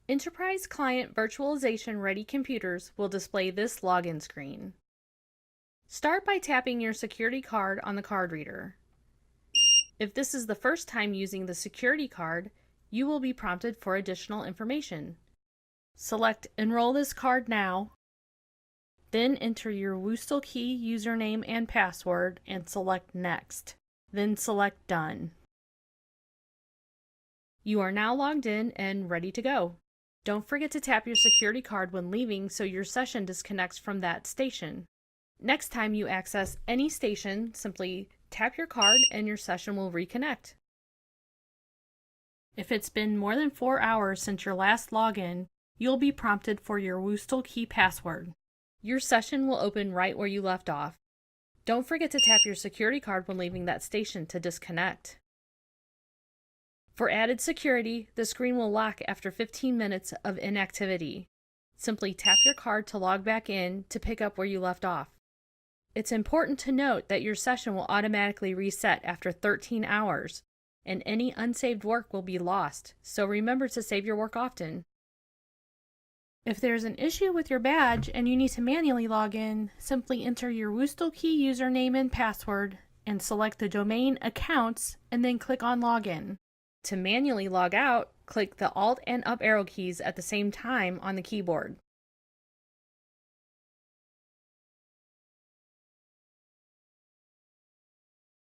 Enterprise Client Virtualization ready computers will display this login screen. Start by tapping your security card on the card reader. If this is the first time using the security card, you will be prompted for additional information. Select Enroll this card now, then enter your WUSTL key, username, and password, and select Next. Then select Done. You are now logged in and ready to go. Don't forget to tap your security card when leaving so your session disconnects from that station. Next time you access any station, simply tap your card and your session will reconnect. If it's been more than 4 hours since your last login, you'll be prompted for your WUSTL key password. Your session will open right where you left off. Don't forget to tap your security card when leaving that station to disconnect. For added security, the screen will lock after 15 minutes of inactivity. Simply tap your card to log back in to pick up where you left off. It's important to note that your session will automatically reset after 13 hours, and any unsaved work will be lost, so remember to save your work often. If there's an issue with your badge and you need to manually log in, simply enter your WUSTL key username and password and select the domain Accounts and then click on Login. To manually log out, click the Alt and Up arrow keys at the same time on the keyboard.